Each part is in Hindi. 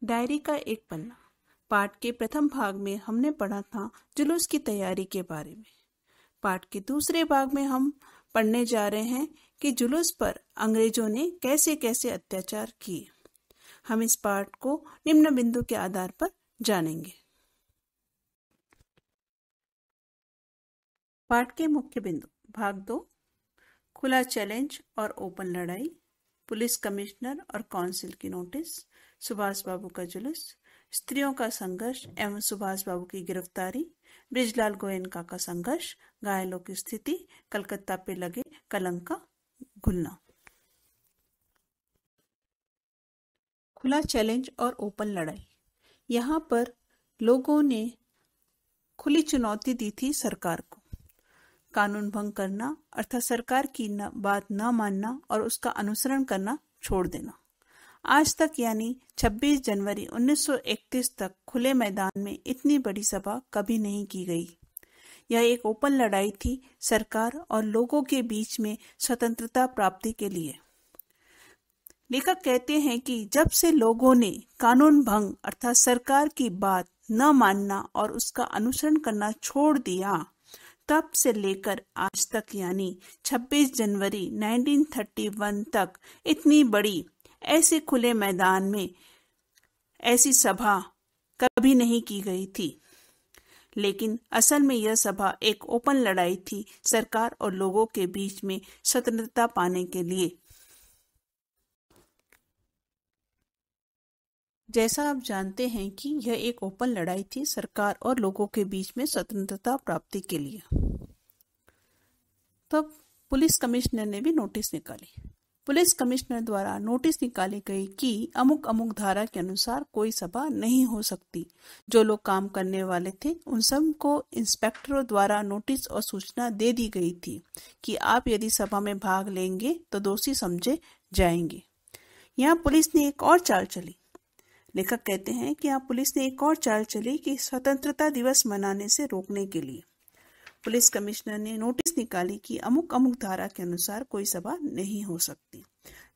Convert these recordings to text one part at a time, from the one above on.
डायरी का एक पन्ना। पाठ के प्रथम भाग में हमने पढ़ा था जुलूस की तैयारी के बारे में। पाठ के दूसरे भाग में हम पढ़ने जा रहे हैं कि जुलूस पर अंग्रेजों ने कैसे कैसे अत्याचार किए। हम इस पाठ को निम्न बिंदु के आधार पर जानेंगे। पाठ के मुख्य बिंदु। भाग 2, खुला चैलेंज और ओपन लड़ाई, पुलिस कमिश्नर और काउंसिल की नोटिस, सुभाष बाबू का जुलूस, स्त्रियों का संघर्ष एवं सुभाष बाबू की गिरफ्तारी, बृजलाल गोयनका का संघर्ष, घायलों की स्थिति, कलकत्ता पे लगे कलंक का घुलना। खुला चैलेंज और ओपन लड़ाई। यहाँ पर लोगों ने खुली चुनौती दी थी सरकार को। कानून भंग करना अर्थात सरकार की बात न मानना और उसका अनुसरण करना छोड़ देना। आज तक यानी 26 जनवरी 1931 तक खुले मैदान में इतनी बड़ी सभा कभी नहीं की गई। यह एक ओपन लड़ाई थी सरकार और लोगों के बीच में स्वतंत्रता प्राप्ति के लिए। लेखक कहते हैं कि जब से लोगों ने कानून भंग अर्थात सरकार की बात न मानना और उसका अनुसरण करना छोड़ दिया, तब से लेकर आज तक यानी 26 जनवरी 1931 तक इतनी बड़ी ऐसे खुले मैदान में ऐसी सभा कभी नहीं की गई थी। लेकिन असल में यह सभा एक ओपन लड़ाई थी सरकार और लोगों के बीच में स्वतंत्रता पाने के लिए। जैसा आप जानते हैं कि यह एक ओपन लड़ाई थी सरकार और लोगों के बीच में स्वतंत्रता प्राप्ति के लिए। तब पुलिस कमिश्नर ने भी नोटिस निकाली। पुलिस कमिश्नर द्वारा नोटिस निकाली गई कि अमुक अमुक धारा के अनुसार कोई सभा नहीं हो सकती। जो लोग काम करने वाले थे उन सब को इंस्पेक्टरों द्वारा नोटिस और सूचना दे दी गई थी कि आप यदि सभा में भाग लेंगे तो दोषी समझे जाएंगे। यहाँ पुलिस ने एक और चाल चली। लेखक कहते हैं कि यहाँ पुलिस ने एक और चाल चली कि स्वतंत्रता दिवस मनाने से रोकने के लिए पुलिस कमिश्नर ने नोटिस निकाली कि अमुक अमुक धारा के अनुसार कोई सभा नहीं हो सकती।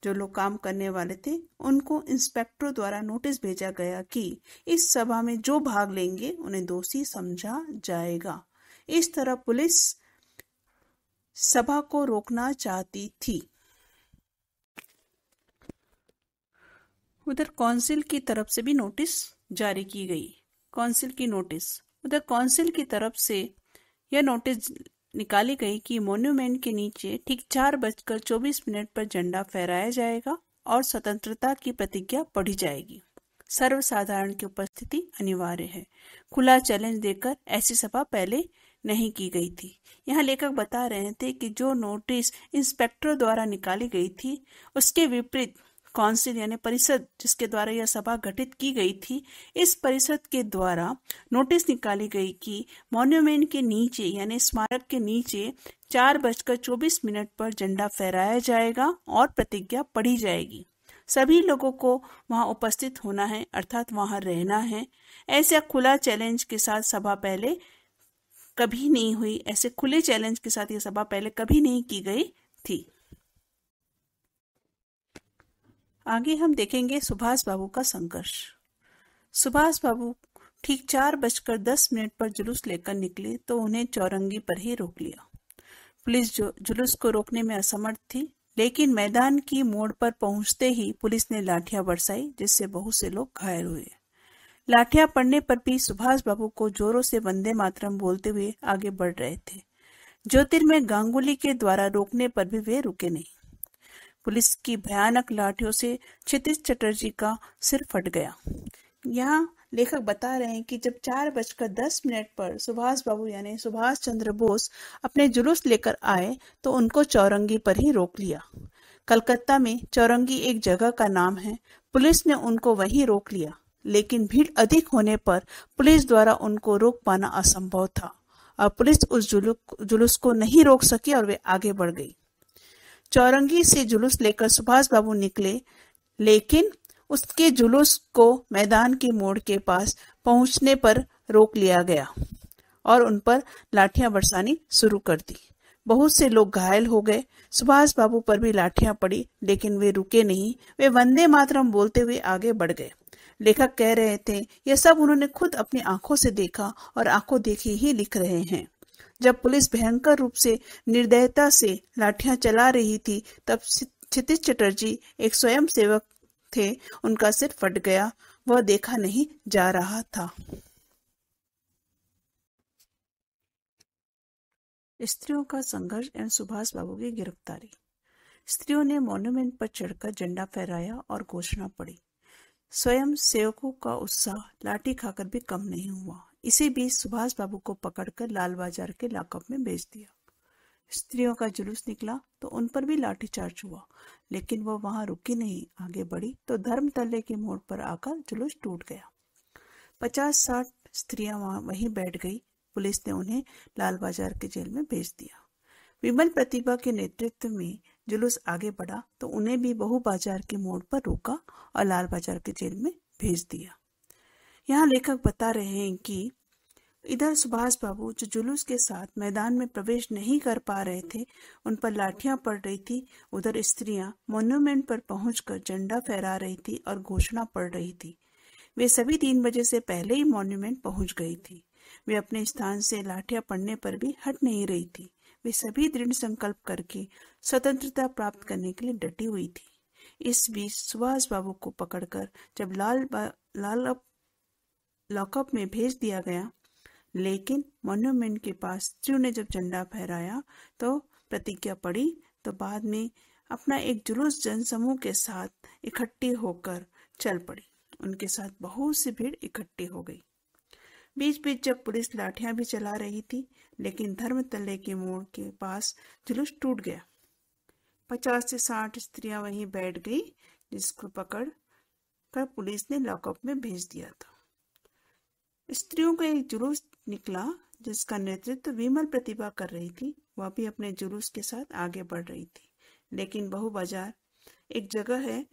जो लोग काम करने वाले थे उनको इंस्पेक्टरों द्वारा नोटिस भेजा गया कि इस सभा में जो भाग लेंगे उन्हें दोषी समझा जाएगा। इस तरह पुलिस सभा को रोकना चाहती थी। उधर काउंसिल की तरफ से भी नोटिस जारी की गई। काउंसिल की नोटिस। उधर काउंसिल की तरफ से यह नोटिस निकाली गई कि मॉन्यूमेंट के नीचे ठीक 4:24 पर झंडा फहराया जाएगा और स्वतंत्रता की प्रतिज्ञा पढ़ी जाएगी। सर्वसाधारण की उपस्थिति अनिवार्य है। खुला चैलेंज देकर ऐसी सभा पहले नहीं की गई थी। यहाँ लेखक बता रहे थे कि जो नोटिस इंस्पेक्टर द्वारा निकाली गई थी उसके विपरीत काउंसिल यानी परिषद जिसके द्वारा यह सभा गठित की गई थी, इस परिषद के द्वारा नोटिस निकाली गई कि मॉन्यूमेंट के नीचे यानी स्मारक के नीचे 4:24 पर झंडा फहराया जाएगा और प्रतिज्ञा पढ़ी जाएगी। सभी लोगों को वहां उपस्थित होना है अर्थात वहां रहना है। ऐसा खुला चैलेंज के साथ सभा पहले कभी नहीं हुई। ऐसे खुले चैलेंज के साथ यह सभा पहले कभी नहीं की गई थी। आगे हम देखेंगे सुभाष बाबू का संघर्ष। सुभाष बाबू ठीक 4:10 पर जुलूस लेकर निकले तो उन्हें चौरंगी पर ही रोक लिया। पुलिस जुलूस को रोकने में असमर्थ थी, लेकिन मैदान की मोड़ पर पहुंचते ही पुलिस ने लाठियां बरसाई जिससे बहुत से लोग घायल हुए। लाठियां पड़ने पर भी सुभाष बाबू को जोरों से वंदे मातरम बोलते हुए आगे बढ़ रहे थे। ज्योतिर्मय गांगुली के द्वारा रोकने पर भी वे रुके नहीं। पुलिस की भयानक लाठियों से क्षितिज चटर्जी का सिर फट गया। यहाँ लेखक बता रहे हैं कि जब 4:10 पर सुभाष बाबू यानी सुभाष चंद्र बोस अपने जुलूस लेकर आए तो उनको चौरंगी पर ही रोक लिया। कलकत्ता में चौरंगी एक जगह का नाम है। पुलिस ने उनको वहीं रोक लिया, लेकिन भीड़ अधिक होने पर पुलिस द्वारा उनको रोक पाना असंभव था और पुलिस उस जुलूस को नहीं रोक सकी और वे आगे बढ़ गई। चौरंगी से जुलूस लेकर सुभाष बाबू निकले, लेकिन उसके जुलूस को मैदान के मोड़ के पास पहुंचने पर रोक लिया गया और उन पर लाठियां बरसानी शुरू कर दी। बहुत से लोग घायल हो गए। सुभाष बाबू पर भी लाठियां पड़ी, लेकिन वे रुके नहीं। वे वंदे मातरम बोलते हुए आगे बढ़ गए। लेखक कह रहे थे, यह सब उन्होंने खुद अपनी आंखों से देखा और आंखों देखी ही लिख रहे हैं। जब पुलिस भयंकर रूप से निर्दयता से लाठियां चला रही थी, तब क्षितिज चटर्जी एक स्वयं सेवक थे, उनका सिर फट गया, वह देखा नहीं जा रहा था। स्त्रियों का संघर्ष एवं सुभाष बाबू की गिरफ्तारी। स्त्रियों ने मॉन्यूमेंट पर चढ़कर झंडा फहराया और घोषणा पड़ी। स्वयं सेवकों का उत्साह लाठी खाकर भी कम नहीं हुआ। इसी बीच सुभाष बाबू को पकड़कर लाल बाजार के लॉकअप में भेज दिया। स्त्रियों का जुलूस निकला तो उन पर भी लाठीचार्ज हुआ, लेकिन वो वहां रुकी नहीं, आगे बढ़ी तो धर्मतल्ले के मोड़ पर आकर जुलूस टूट गया। 50-60 स्त्रियां वहीं बैठ गई। पुलिस ने उन्हें लाल बाजार के जेल में भेज दिया। विमल प्रतिभा के नेतृत्व में जुलूस आगे बढ़ा तो उन्हें भी बहु बाजार के मोड़ पर रोका और लाल बाजार के जेल में भेज दिया। यहाँ लेखक बता रहे हैं कि इधर सुभाष बाबू जो जुलूस के साथ मैदान में प्रवेश नहीं कर पा रहे थे, उन पर लाठियां पड़ रही थी। उधर स्त्रियां मॉन्यूमेंट पर पहुंचकर झंडा फहरा रही थी और घोषणा पड़ रही थी। वे सभी 3 बजे से पहले ही मॉन्यूमेंट पहुंच गई थी। वे अपने स्थान से लाठियां पड़ने पर भी हट नहीं रही थी। वे सभी दृढ़ संकल्प करके स्वतंत्रता प्राप्त करने के लिए डटी हुई थी। इस बीच सुभाष बाबू को पकड़कर जब लाल लॉकअप में भेज दिया गया, लेकिन मॉन्यूमेंट के पास स्त्रियों ने जब झंडा फहराया तो प्रतिज्ञा पड़ी, तो बाद में अपना एक जुलूस जनसमूह के साथ इकट्ठी होकर चल पड़ी। उनके साथ बहुत सी भीड़ इकट्ठी हो गई। बीच बीच जब पुलिस लाठियां भी चला रही थी, लेकिन धर्मतल्ले के मोड़ के पास जुलूस टूट गया। 50 से 60 स्त्रियां वहीं बैठ गई, जिसको पकड़ कर पुलिस ने लॉकअप में भेज दिया था। स्त्रियों का एक जुलूस निकला जिसका नेतृत्व विमल प्रतिभा कर रही थी। वह भी अपने जुलूस के साथ आगे बढ़ रही थी, लेकिन बहु बाजार एक जगह है,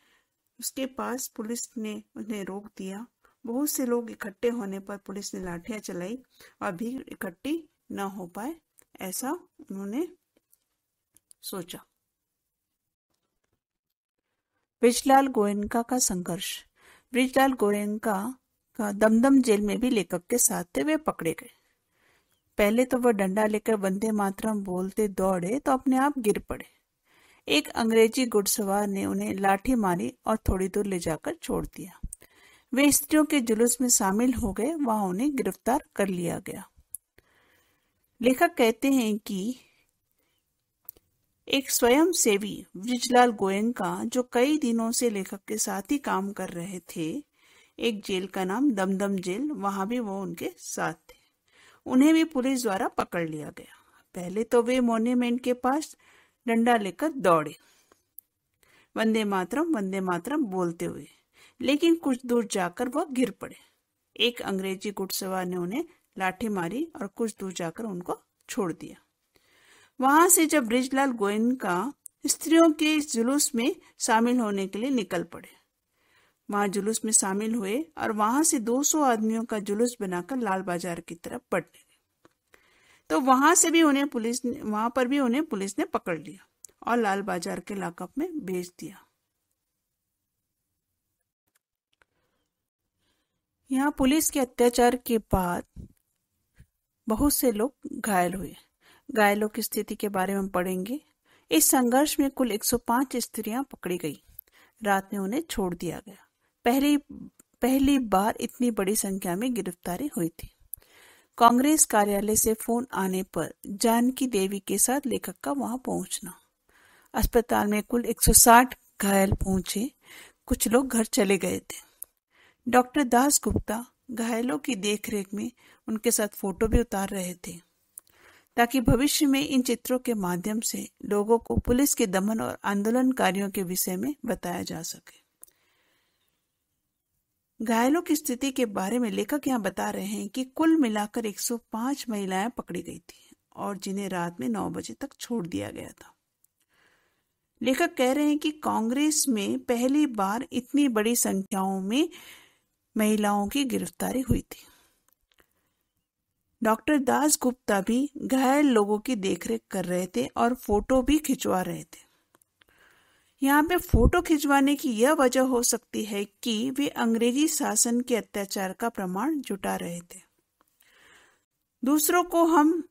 उसके पास पुलिस ने उन्हें रोक दिया। बहुत से लोग इकट्ठे होने पर पुलिस ने लाठियां चलाई और भीड़ इकट्ठी न हो पाए, ऐसा उन्होंने सोचा। ब्रिजलाल गोयनका का संघर्ष। ब्रिजलाल गोयनका का दमदम जेल में भी लेखक के साथ थे। वे पकड़े गए। पहले तो वह डंडा लेकर वंदे मातरम बोलते दौड़े तो अपने आप गिर पड़े। एक अंग्रेजी घुड़सवार ने उन्हें लाठी मारी और थोड़ी दूर ले जाकर छोड़ दिया। वे स्त्रियों के जुलूस में शामिल हो गए, वहां उन्हें गिरफ्तार कर लिया गया। लेखक कहते हैं कि एक स्वयंसेवी ब्रिजलाल गोयनका, जो कई दिनों से लेखक के साथ ही काम कर रहे थे, एक जेल का नाम दमदम जेल, वहां भी वो उनके साथ थे। उन्हें भी पुलिस द्वारा पकड़ लिया गया। पहले तो वे मॉन्यूमेंट के पास डंडा लेकर दौड़े, वंदे मातरम बोलते हुए, लेकिन कुछ दूर जाकर वह गिर पड़े। एक अंग्रेजी घुड़सवार ने उन्हें लाठी मारी और कुछ दूर जाकर उनको छोड़ दिया। वहां से जब ब्रिजलाल गोयनका स्त्रियों के इस जुलूस में शामिल होने के लिए निकल पड़े, वहां जुलूस में शामिल हुए और वहां से 200 आदमियों का जुलूस बनाकर लाल बाजार की तरफ बढ़ने लगे। तो वहां पर भी उन्हें पुलिस ने पकड़ लिया और लाल बाजार के लॉकअप में भेज दिया। यहाँ पुलिस के अत्याचार के बाद बहुत से लोग घायल हुए। घायलों की स्थिति के बारे में पढ़ेंगे। इस संघर्ष में कुल 105 स्त्रियां पकड़ी गई। रात में उन्हें छोड़ दिया गया। पहली बार इतनी बड़ी संख्या में गिरफ्तारी हुई थी। कांग्रेस कार्यालय से फोन आने पर जानकी देवी के साथ लेखक का वहां पहुंचना। अस्पताल में कुल 160 घायल पहुंचे। कुछ लोग घर चले गए थे। डॉक्टर दास गुप्ता घायलों की देखरेख में उनके साथ फोटो भी उतार रहे थे, ताकि भविष्य में इन चित्रों के माध्यम से लोगों को पुलिस के दमन और आंदोलनकारियों के विषय में बताया जा सके। घायलों की स्थिति के बारे में लेखक यहाँ बता रहे हैं कि कुल मिलाकर 105 महिलाएं पकड़ी गई थी और जिन्हें रात में 9 बजे तक छोड़ दिया गया था। लेखक कह रहे हैं कि कांग्रेस में पहली बार इतनी बड़ी संख्याओं में महिलाओं की गिरफ्तारी हुई थी। डॉक्टर दास गुप्ता भी घायल लोगों की देखरेख कर रहे थे और फोटो भी खिंचवा रहे थे। यहाँ पे फोटो खिंचवाने की यह वजह हो सकती है कि वे अंग्रेजी शासन के अत्याचार का प्रमाण जुटा रहे थे। दूसरों को हम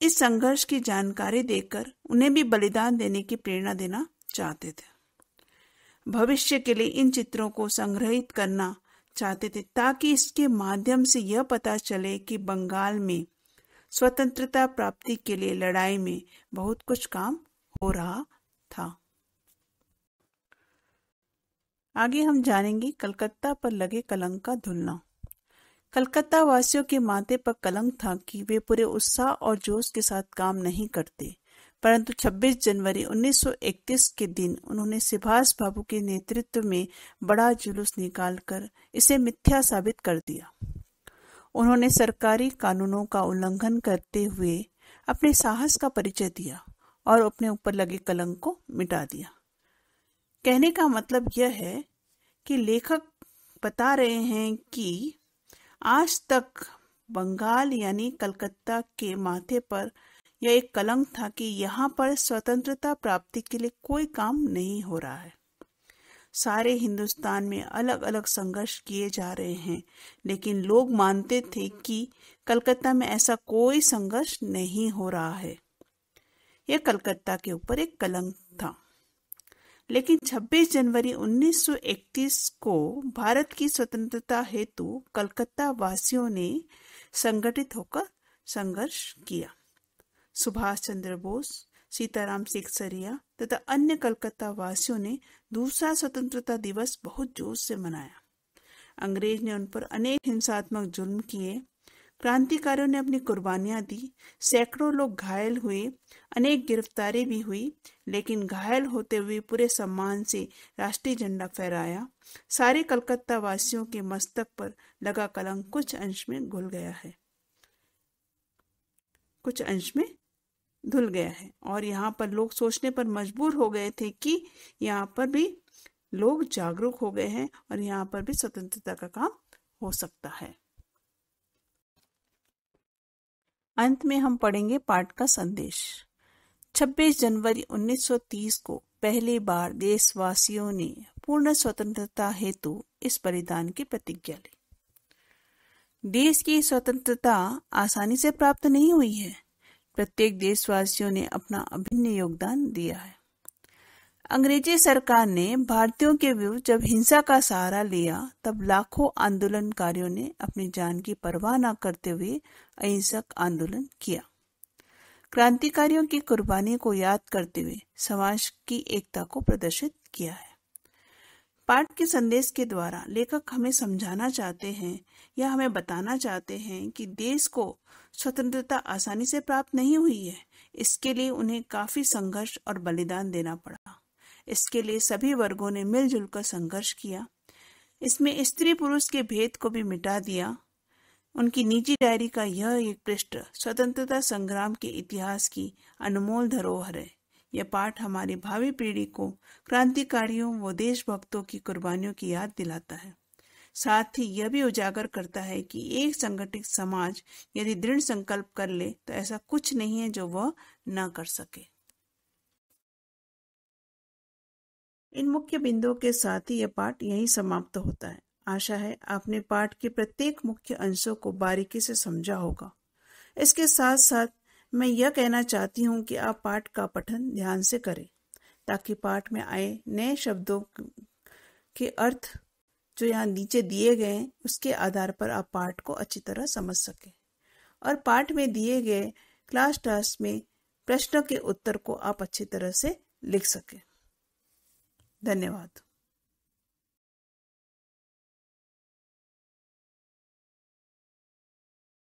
इस संघर्ष की जानकारी देकर उन्हें भी बलिदान देने की प्रेरणा देना चाहते थे। भविष्य के लिए इन चित्रों को संग्रहित करना चाहते थे ताकि इसके माध्यम से यह पता चले कि बंगाल में स्वतंत्रता प्राप्ति के लिए लड़ाई में बहुत कुछ काम हो रहा था। आगे हम जानेंगे कलकत्ता पर लगे कलंक का धुलना। कलकत्ता वासियों के माथे पर कलंक था कि वे पूरे उत्साह और जोश के साथ काम नहीं करते, परंतु 26 जनवरी 1931 के दिन उन्होंने सुभाष बाबू के नेतृत्व में बड़ा जुलूस निकालकर इसे मिथ्या साबित कर दिया। उन्होंने सरकारी कानूनों का उल्लंघन करते हुए अपने साहस का परिचय दिया और अपने ऊपर लगे कलंक को मिटा दिया। कहने का मतलब यह है कि लेखक बता रहे हैं कि आज तक बंगाल यानी कलकत्ता के माथे पर यह एक कलंक था कि यहाँ पर स्वतंत्रता प्राप्ति के लिए कोई काम नहीं हो रहा है। सारे हिंदुस्तान में अलग अलग संघर्ष किए जा रहे हैं, लेकिन लोग मानते थे कि कलकत्ता में ऐसा कोई संघर्ष नहीं हो रहा है। यह कलकत्ता के ऊपर एक कलंक था। लेकिन 26 जनवरी 1931 को भारत की स्वतंत्रता हेतु कलकत्ता वासियों ने संगठित होकर संघर्ष किया। सुभाष चंद्र बोस, सीताराम सिकसरिया तथा अन्य कलकत्ता वासियों ने दूसरा स्वतंत्रता दिवस बहुत जोश से मनाया। अंग्रेज ने उन पर अनेक हिंसात्मक जुल्म किए। क्रांतिकारियों ने अपनी कुर्बानियां दी। सैकड़ों लोग घायल हुए, अनेक गिरफ्तारी भी हुई, लेकिन घायल होते हुए पूरे सम्मान से राष्ट्रीय झंडा फहराया। सारे कलकत्ता वासियों के मस्तक पर लगा कलंक कुछ अंश में धुल गया है और यहाँ पर लोग सोचने पर मजबूर हो गए थे कि यहाँ पर भी लोग जागरूक हो गए हैं और यहाँ पर भी स्वतंत्रता का काम हो सकता है। अंत में हम पढ़ेंगे पाठ का संदेश। 26 जनवरी 1930 को पहली बार देशवासियों ने पूर्ण स्वतंत्रता हेतु इस बलिदान की प्रतिज्ञा ली। देश की स्वतंत्रता आसानी से प्राप्त नहीं हुई है। प्रत्येक देशवासियों ने अपना अभिन्न योगदान दिया है। अंग्रेजी सरकार ने भारतीयों के विरुद्ध जब हिंसा का सहारा लिया, तब लाखों आंदोलनकारियों ने अपनी जान की परवाह न करते हुए अहिंसक आंदोलन किया। क्रांतिकारियों की कुर्बानी को याद करते हुए समाज की एकता को प्रदर्शित किया है। पाठ के संदेश के द्वारा लेखक हमें समझाना चाहते हैं या हमें बताना चाहते हैं कि देश को स्वतंत्रता आसानी से प्राप्त नहीं हुई है। इसके लिए उन्हें काफी संघर्ष और बलिदान देना पड़ा। इसके लिए सभी वर्गों ने मिलजुल कर संघर्ष किया। इसमें स्त्री पुरुष के भेद को भी मिटा दिया। उनकी निजी डायरी का यह एक पृष्ठ स्वतंत्रता संग्राम के इतिहास की अनमोल धरोहर है। यह पाठ हमारी भावी पीढ़ी को क्रांतिकारियों व देशभक्तों की कुर्बानियों की याद दिलाता है। साथ ही यह भी उजागर करता है कि एक संगठित समाज यदि दृढ़ संकल्प कर ले तो ऐसा कुछ नहीं है जो वह न कर सके। इन मुख्य बिंदुओं के साथ ही यह पाठ यहीं समाप्त होता है। आशा है आपने पाठ के प्रत्येक मुख्य अंशों को बारीकी से समझा होगा। इसके साथ साथ मैं यह कहना चाहती हूँ कि आप पाठ का पठन ध्यान से करें ताकि पाठ में आए नए शब्दों के अर्थ जो यहाँ नीचे दिए गए हैं उसके आधार पर आप पाठ को अच्छी तरह समझ सकें और पाठ में दिए गए क्लास टास्क में प्रश्नों के उत्तर को आप अच्छी तरह से लिख सकें। धन्यवाद।